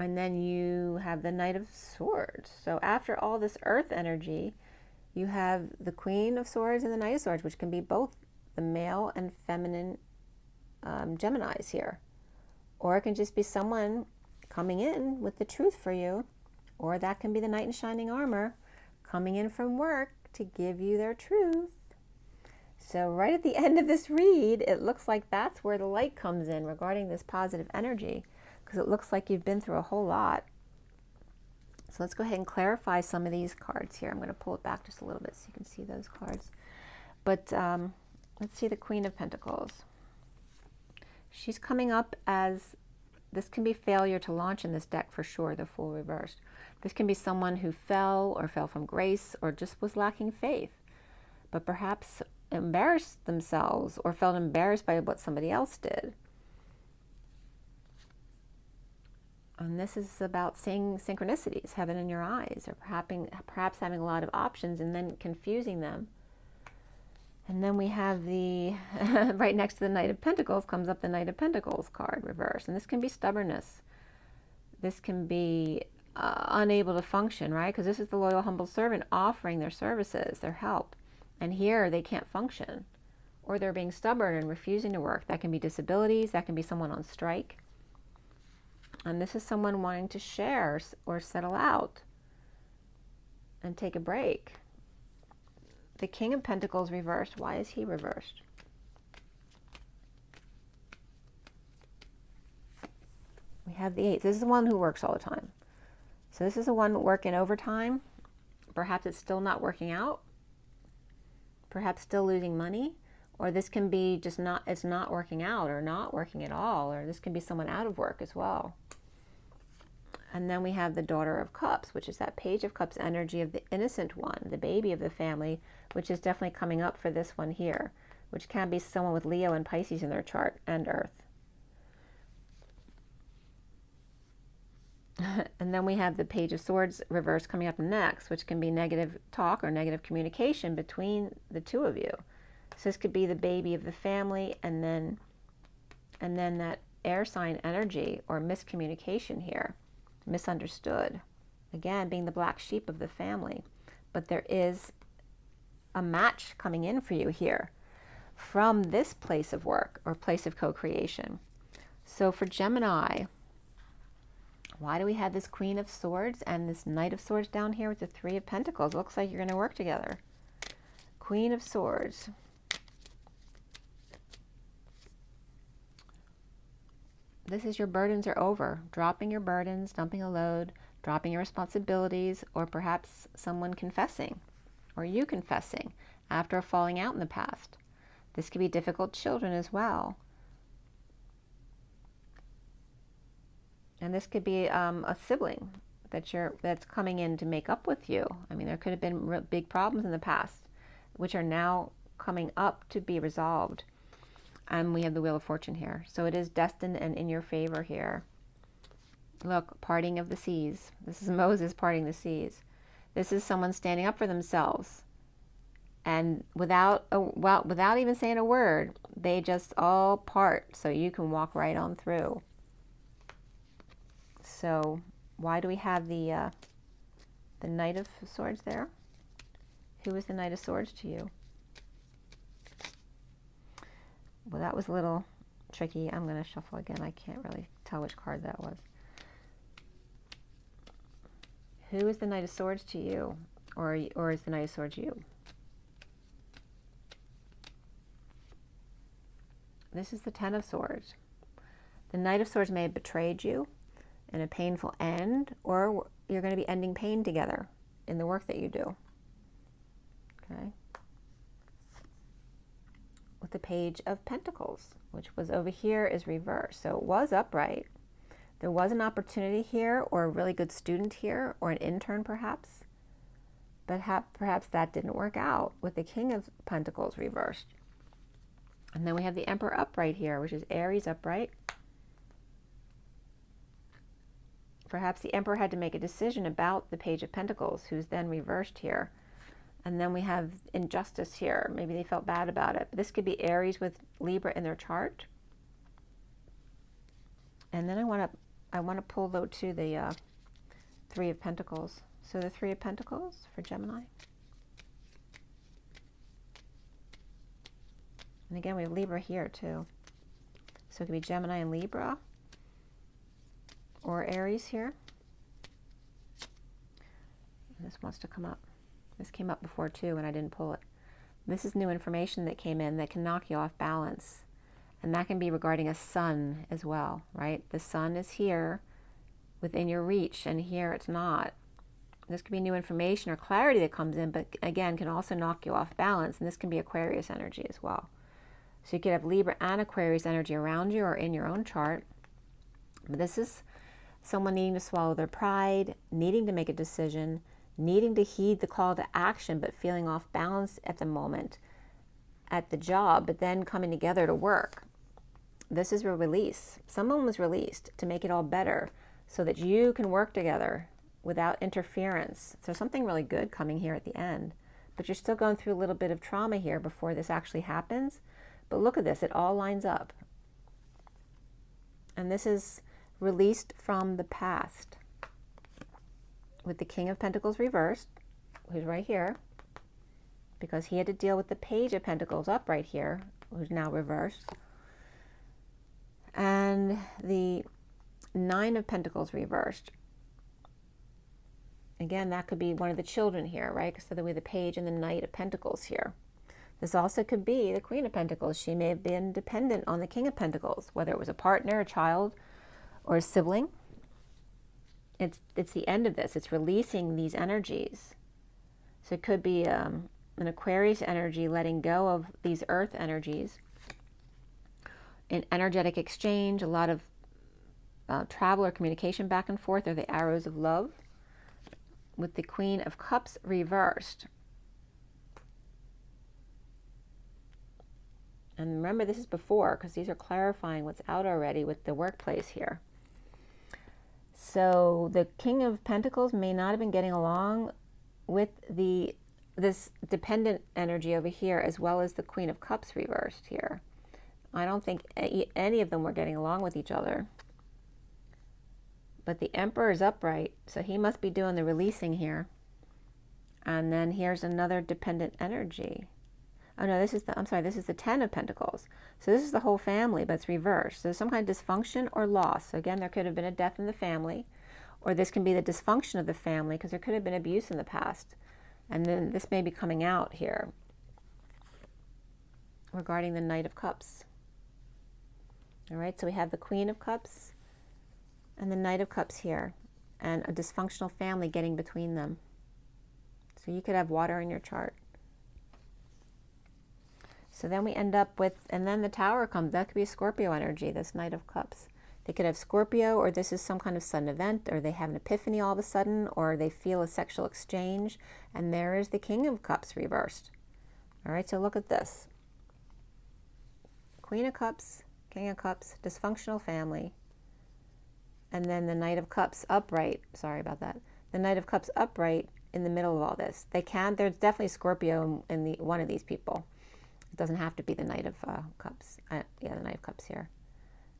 And then you have the Knight of Swords. So after all this earth energy, you have the Queen of Swords and the Knight of Swords, which can be both the male and feminine Geminis here. Or it can just be someone coming in with the truth for you. Or that can be the Knight in shining armor coming in from work to give you their truth. So right at the end of this read, it looks like that's where the light comes in regarding this positive energy, because it looks like you've been through a whole lot. So let's go ahead and clarify some of these cards here. I'm going to pull it back just a little bit so you can see those cards. But let's see the Queen of Pentacles. She's coming up as, this can be failure to launch in this deck for sure, the Fool reversed. This can be someone who fell or fell from grace or just was lacking faith, but perhaps embarrassed themselves or felt embarrassed by what somebody else did. And this is about seeing synchronicities, heaven in your eyes, or perhaps having a lot of options and then confusing them. And then we have the, right next to the Knight of Pentacles comes up the Knight of Pentacles card reversed. And this can be stubbornness. This can be unable to function, right? Because this is the loyal, humble servant offering their services, their help. And here they can't function. Or they're being stubborn and refusing to work. That can be disabilities. That can be someone on strike. And this is someone wanting to share or settle out and take a break. The King of Pentacles reversed. Why is he reversed? We have the 8. This is the one who works all the time. So this is the one working overtime. Perhaps it's still not working out. Perhaps still losing money. Or this can be just it's not working out or not working at all. Or this can be someone out of work as well. And then we have the Daughter of Cups, which is that Page of Cups energy of the innocent one, the baby of the family, which is definitely coming up for this one here, which can be someone with Leo and Pisces in their chart and Earth. And then we have the Page of Swords reverse coming up next, which can be negative talk or negative communication between the two of you. So this could be the baby of the family and then that air sign energy or miscommunication here. Misunderstood. Again, being the black sheep of the family. But there is a match coming in for you here from this place of work or place of co-creation. So for Gemini, why do we have this Queen of Swords and this Knight of Swords down here with the 3 of Pentacles? Looks like you're going to work together. Queen of Swords. This is your burdens are over. Dropping your burdens, dumping a load, dropping your responsibilities, or perhaps someone confessing, or you confessing after a falling out in the past. This could be difficult children as well. And this could be a sibling that's coming in to make up with you. I mean, there could have been big problems in the past. which are now coming up to be resolved. And we have the Wheel of Fortune here. So it is destined and in your favor here. Look, parting of the seas. This is Moses parting the seas. This is someone standing up for themselves. And without even saying a word, they just all part so you can walk right on through. So why do we have the Knight of Swords there? Who is the Knight of Swords to you? Well, that was a little tricky. I'm going to shuffle again. I can't really tell which card that was. Who is the Knight of Swords to you? Or is the Knight of Swords you? This is the Ten of Swords. The Knight of Swords may have betrayed you in a painful end, or you're going to be ending pain together in the work that you do. Okay. With the Page of Pentacles, which was over here, is reversed. So it was upright. There was an opportunity here, or a really good student here, or an intern perhaps. But perhaps that didn't work out with the King of Pentacles reversed. And then we have the Emperor upright here, which is Aries upright. Perhaps the Emperor had to make a decision about the Page of Pentacles, who's then reversed here. And then we have Injustice here. Maybe they felt bad about it. But this could be Aries with Libra in their chart. And then I want to pull though to the Three of Pentacles. So the Three of Pentacles for Gemini. And again, we have Libra here too. So it could be Gemini and Libra. Or Aries here. And this wants to come up. This came up before too, and I didn't pull it. This is new information that came in that can knock you off balance. And that can be regarding a sun as well, right? The sun is here within your reach, and here it's not. This could be new information or clarity that comes in, but again, can also knock you off balance. And this can be Aquarius energy as well. So you could have Libra and Aquarius energy around you or in your own chart. But this is someone needing to swallow their pride, needing to make a decision, needing to heed the call to action, but feeling off balance at the moment at the job, but then coming together to work. This is a release. Someone was released to make it all better so that you can work together without interference. So something really good coming here at the end, but you're still going through a little bit of trauma here before this actually happens. But look at this, it all lines up. And this is released from the past. With the King of Pentacles reversed, who's right here, because he had to deal with the Page of Pentacles up right here, who's now reversed. And the Nine of Pentacles reversed. Again, that could be one of the children here, right? So that we have the Page and the Knight of Pentacles here. This also could be the Queen of Pentacles. She may have been dependent on the King of Pentacles, whether it was a partner, a child, or a sibling. It's the end of this. It's releasing these energies. So it could be an Aquarius energy letting go of these earth energies. An energetic exchange, a lot of travel or communication back and forth, or the arrows of love. With the Queen of Cups reversed. And remember, this is before, because these are clarifying what's out already with the workplace here. So the King of Pentacles may not have been getting along with this dependent energy over here, as well as the Queen of Cups reversed here. I don't think any of them were getting along with each other. But the Emperor is upright, so he must be doing the releasing here. And then here's another dependent energy. Oh no, this is the Ten of Pentacles. So this is the whole family, but it's reversed. So there's some kind of dysfunction or loss. So again, there could have been a death in the family, or this can be the dysfunction of the family, because there could have been abuse in the past. And then this may be coming out here regarding the Knight of Cups. All right, so we have the Queen of Cups and the Knight of Cups here, and a dysfunctional family getting between them. So you could have water in your chart. So then we end up with, and then the Tower comes. That could be a Scorpio energy, this Knight of Cups. They could have Scorpio, or this is some kind of sudden event, or they have an epiphany all of a sudden, or they feel a sexual exchange. And there is the King of Cups reversed. All right, so look at this. Queen of Cups, King of Cups, dysfunctional family. And then the Knight of Cups upright. Sorry about that. The Knight of Cups upright in the middle of all this. There's definitely Scorpio in one of these people. It doesn't have to be the Knight of Cups. Yeah, the Knight of Cups here.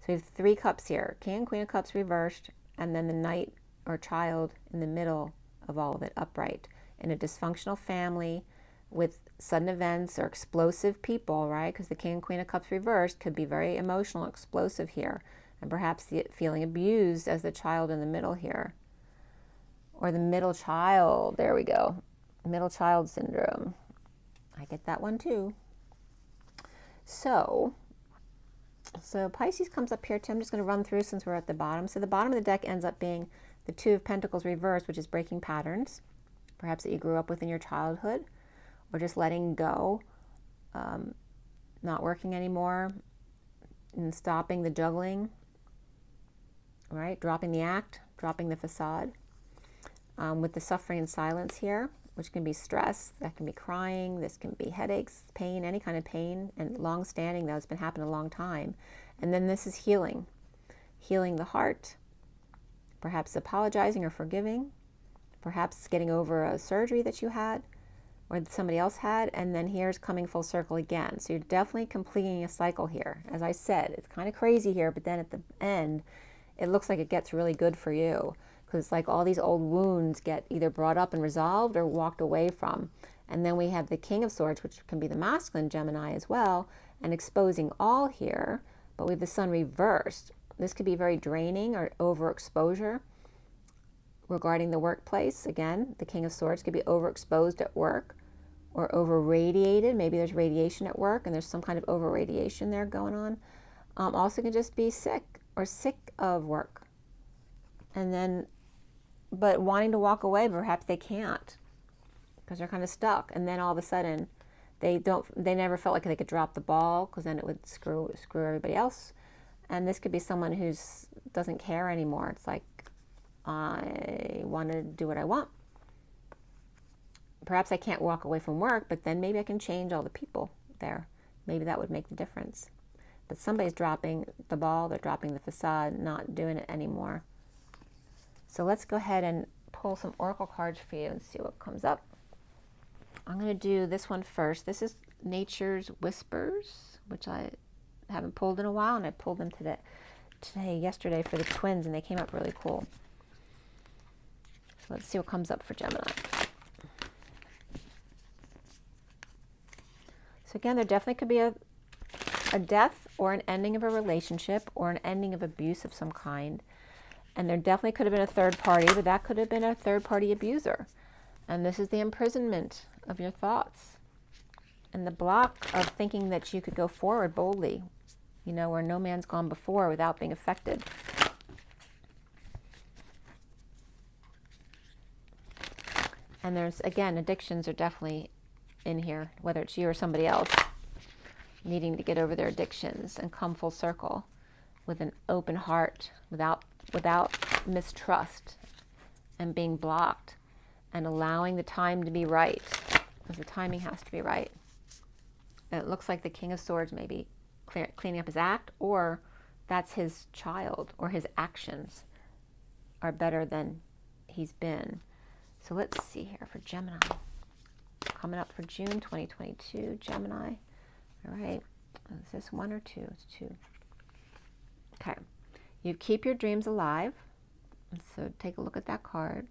So we have 3 cups here. King and Queen of Cups reversed, and then the Knight or child in the middle of all of it upright. In a dysfunctional family with sudden events or explosive people, right? Because the King and Queen of Cups reversed could be very emotional, explosive here. And perhaps feeling abused as the child in the middle here. Or the middle child. There we go. Middle child syndrome. I get that one too. So Pisces comes up here too. I'm just going to run through since we're at the bottom. So the bottom of the deck ends up being the 2 of Pentacles reversed, which is breaking patterns. Perhaps that you grew up with in your childhood. Or just letting go. Not working anymore. And stopping the juggling. Right? Dropping the act. Dropping the facade. With the suffering and silence here, which can be stress, that can be crying, this can be headaches, pain, any kind of pain, and long-standing that's been happening a long time. And then this is healing. Healing the heart, perhaps apologizing or forgiving, perhaps getting over a surgery that you had or that somebody else had, and then here's coming full circle again. So you're definitely completing a cycle here. As I said, it's kind of crazy here, but then at the end, it looks like it gets really good for you. Because it's like all these old wounds get either brought up and resolved or walked away from. And then we have the King of Swords, which can be the masculine Gemini as well, and exposing all here. But we have the Sun reversed. This could be very draining or overexposure regarding the workplace. Again, the King of Swords could be overexposed at work or over-radiated. Maybe there's radiation at work and there's some kind of over-radiation there going on. Also can just be sick or sick of work. And then but wanting to walk away, perhaps they can't because they're kind of stuck. And then all of a sudden, they never felt like they could drop the ball because then it would screw everybody else. And this could be someone who doesn't care anymore. It's like, I want to do what I want. Perhaps I can't walk away from work, but then maybe I can change all the people there. Maybe that would make the difference. But somebody's dropping the ball, they're dropping the facade, not doing it anymore. So let's go ahead and pull some oracle cards for you and see what comes up. I'm going to do this one first. This is Nature's Whispers, which I haven't pulled in a while, and I pulled them yesterday for the twins, and they came up really cool. So let's see what comes up for Gemini. So again, there definitely could be a death or an ending of a relationship or an ending of abuse of some kind. And there definitely could have been a third party, but that could have been a third party abuser. And this is the imprisonment of your thoughts and the block of thinking that you could go forward boldly, you know, where no man's gone before without being affected. And there's, again, addictions are definitely in here, whether it's you or somebody else needing to get over their addictions and come full circle with an open heart, without mistrust and being blocked, and allowing the time to be right, because the timing has to be right. And it looks like the King of Swords may be cleaning up his act, or that's his child, or his actions are better than he's been. So let's see here for Gemini. Coming up for June 2022, Gemini. All right. Is this 1 or 2? It's 2. Okay. You keep your dreams alive. So take a look at that card.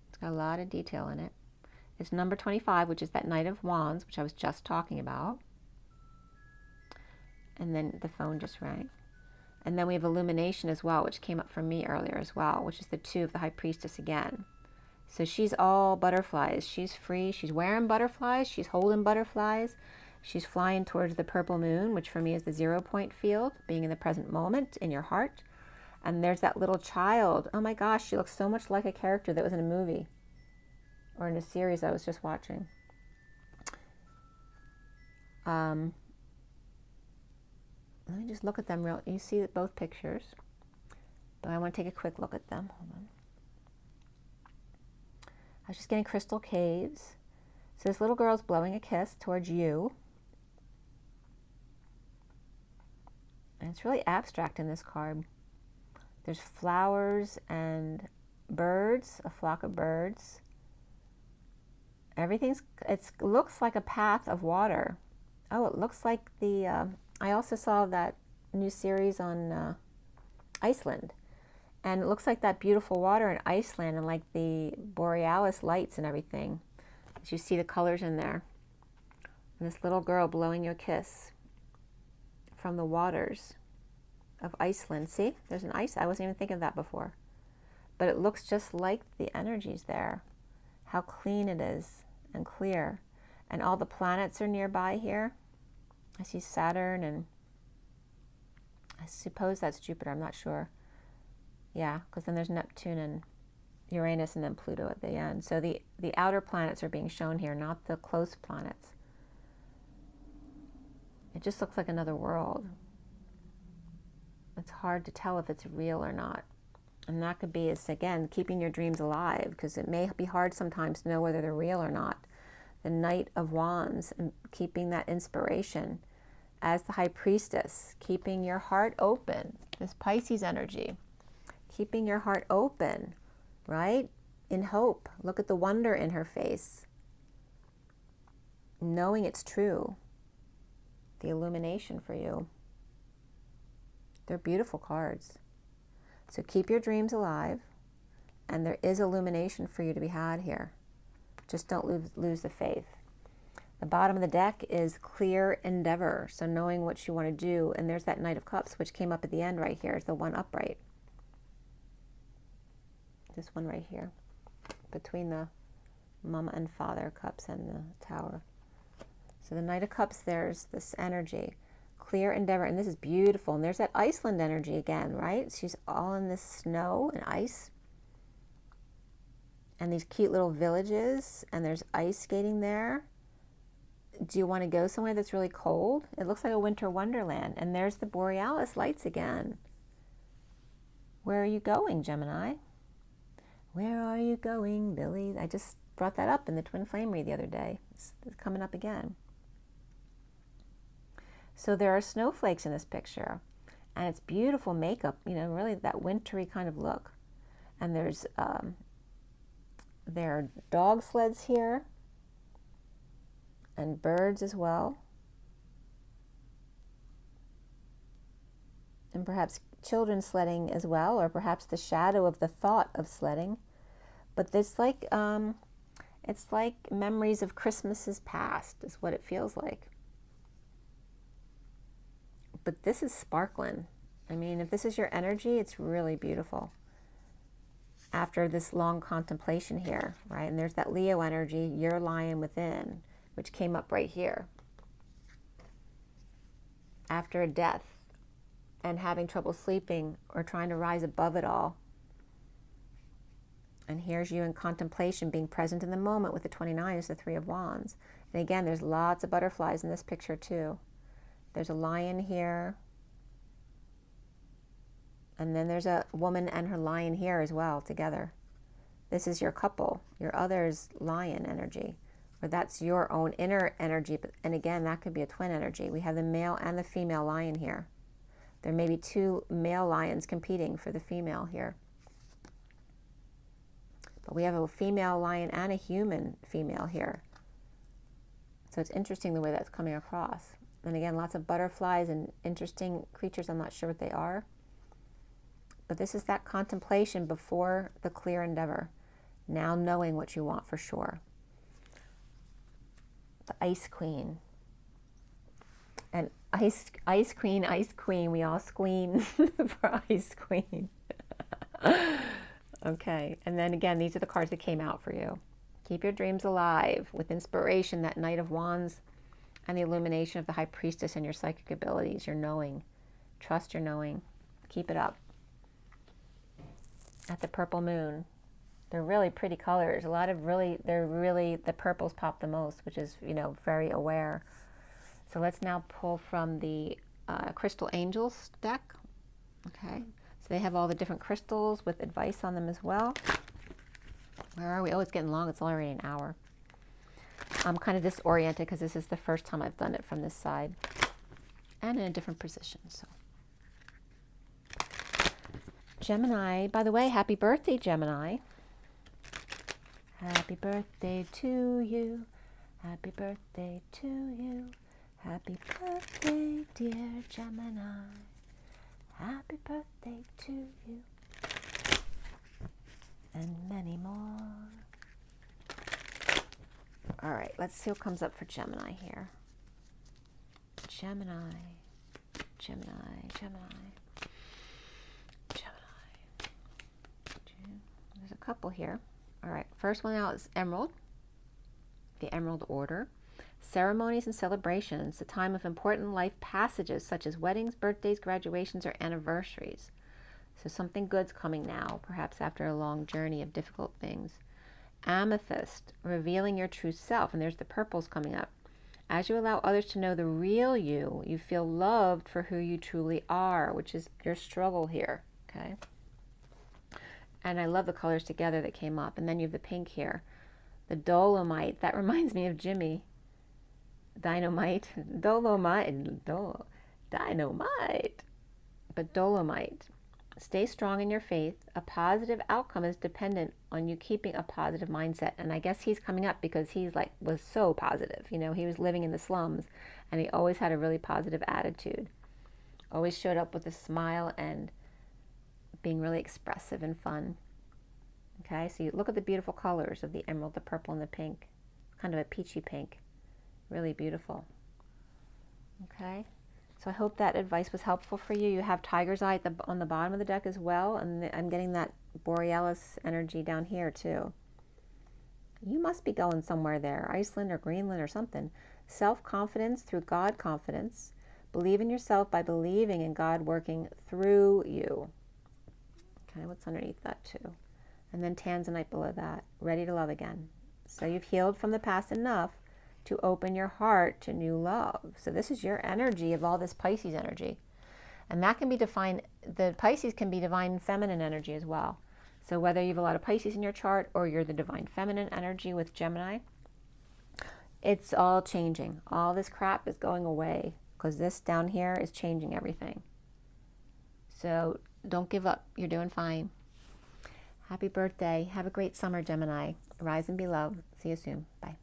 It's got a lot of detail in it. It's number 25, which is that Knight of Wands, which I was just talking about. And then the phone just rang. And then we have Illumination as well, which came up for me earlier as well, which is the 2 of the High Priestess again. So she's all butterflies. She's free. She's wearing butterflies. She's holding butterflies. She's flying towards the purple moon, which for me is the 0-point field, being in the present moment in your heart. And there's that little child. Oh my gosh, she looks so much like a character that was in a movie or in a series I was just watching. Let me just look at them real. You see both pictures, but I want to take a quick look at them. Hold on. I was just getting crystal caves. So this little girl's blowing a kiss towards you. And it's really abstract in this card. There's flowers and birds, a flock of birds. It looks like a path of water. Oh, it looks like I also saw that new series on Iceland. And it looks like that beautiful water in Iceland and like the borealis lights and everything. As you see the colors in there. And this little girl blowing you a kiss from the waters of Iceland. See, there's an ice. I wasn't even thinking of that before. But it looks just like the energies there. How clean it is and clear. And all the planets are nearby here. I see Saturn and I suppose that's Jupiter. I'm not sure. Yeah, because then there's Neptune and Uranus and then Pluto at the end. So the outer planets are being shown here, not the close planets. It just looks like another world. It's hard to tell if it's real or not. And that could be, is again, keeping your dreams alive, because it may be hard sometimes to know whether they're real or not. The Knight of Wands, and keeping that inspiration as the High Priestess, keeping your heart open, this Pisces energy, keeping your heart open, right? In hope. Look at the wonder in her face. Knowing it's true. The illumination for you. They're beautiful cards. So keep your dreams alive, and there is illumination for you to be had here. Just don't lose the faith. The bottom of the deck is clear endeavor, so knowing what you want to do, and there's that Knight of Cups, which came up at the end right here, is the one upright. This one right here, between the Mama and Father Cups and the Tower. So the Knight of Cups, there's this energy. Clear endeavor, and this is beautiful. And there's that Iceland energy again, right? She's all in this snow and ice. And these cute little villages, and there's ice skating there. Do you want to go somewhere that's really cold? It looks like a winter wonderland. And there's the borealis lights again. Where are you going, Gemini? Where are you going, Billy? I just brought that up in the Twin Flamery the other day. It's coming up again. So there are snowflakes in this picture, and it's beautiful makeup, you know, really that wintry kind of look. And there are dog sleds here, and birds as well, and perhaps children sledding as well, or perhaps the shadow of the thought of sledding. But it's like memories of Christmases past is what it feels like. But this is sparkling. I mean, if this is your energy, it's really beautiful. After this long contemplation here, right? And there's that Leo energy, your lion within, which came up right here. After a death and having trouble sleeping or trying to rise above it all. And here's you in contemplation, being present in the moment with the 29 is the 3 of Wands. And again, there's lots of butterflies in this picture too. There's a lion here. And then there's a woman and her lion here as well together. This is your couple, your other's lion energy, or that's your own inner energy. And again, that could be a twin energy. We have the male and the female lion here. There may be 2 male lions competing for the female here. But we have a female lion and a human female here. So it's interesting the way that's coming across. And again, lots of butterflies and interesting creatures. I'm not sure what they are. But this is that contemplation before the clear endeavor. Now knowing what you want for sure. The Ice Queen. And Ice Queen. We all squeam for Ice Queen. Okay. And then again, these are the cards that came out for you. Keep your dreams alive with inspiration, that Knight of Wands, and the illumination of the High Priestess and your psychic abilities, your knowing. Trust your knowing. Keep it up. At the purple moon. They're really pretty colors. A lot of the purples pop the most, which is, you know, very aware. So let's now pull from the Crystal Angels deck. Okay. So they have all the different crystals with advice on them as well. Where are we? Oh, it's getting long. It's already an hour. I'm kind of disoriented because this is the first time I've done it from this side and in a different position. So, Gemini, by the way, happy birthday, Gemini. Happy birthday to you. Happy birthday to you. Happy birthday, dear Gemini. Happy birthday to you. And many more. All right, let's see what comes up for Gemini here. Gemini, Gemini, Gemini, Gemini. There's a couple here. All right, first one out is Emerald, the Emerald Order. Ceremonies and celebrations, the time of important life passages such as weddings, birthdays, graduations, or anniversaries. So something good's coming now, perhaps after a long journey of difficult things. Amethyst, revealing your true self, and there's the purples coming up. As you allow others to know the real you, you feel loved for who you truly are, which is your struggle here, okay? And I love the colors together that came up. And then you have the pink here. The Dolomite, that reminds me of Jimmy. Dynamite, Dolomite, Dynamite. But Dolomite. Stay strong in your faith. A positive outcome is dependent on you keeping a positive mindset. And I guess he's coming up because he's like, was so positive. You know, he was living in the slums and he always had a really positive attitude. Always showed up with a smile and being really expressive and fun. Okay, so you look at the beautiful colors of the emerald, the purple, and the pink. Kind of a peachy pink. Really beautiful. Okay. So I hope that advice was helpful for you. You have Tiger's Eye on the bottom of the deck as well. And I'm getting that Borealis energy down here too. You must be going somewhere there. Iceland or Greenland or something. Self-confidence through God confidence. Believe in yourself by believing in God working through you. Okay, what's underneath that too? And then Tanzanite below that. Ready to love again. So you've healed from the past enough to open your heart to new love. So this is your energy of all this Pisces energy. And that can be defined, the Pisces can be divine feminine energy as well. So whether you have a lot of Pisces in your chart or you're the divine feminine energy with Gemini, it's all changing. All this crap is going away because this down here is changing everything. So don't give up. You're doing fine. Happy birthday. Have a great summer, Gemini. Rise and be loved. See you soon. Bye.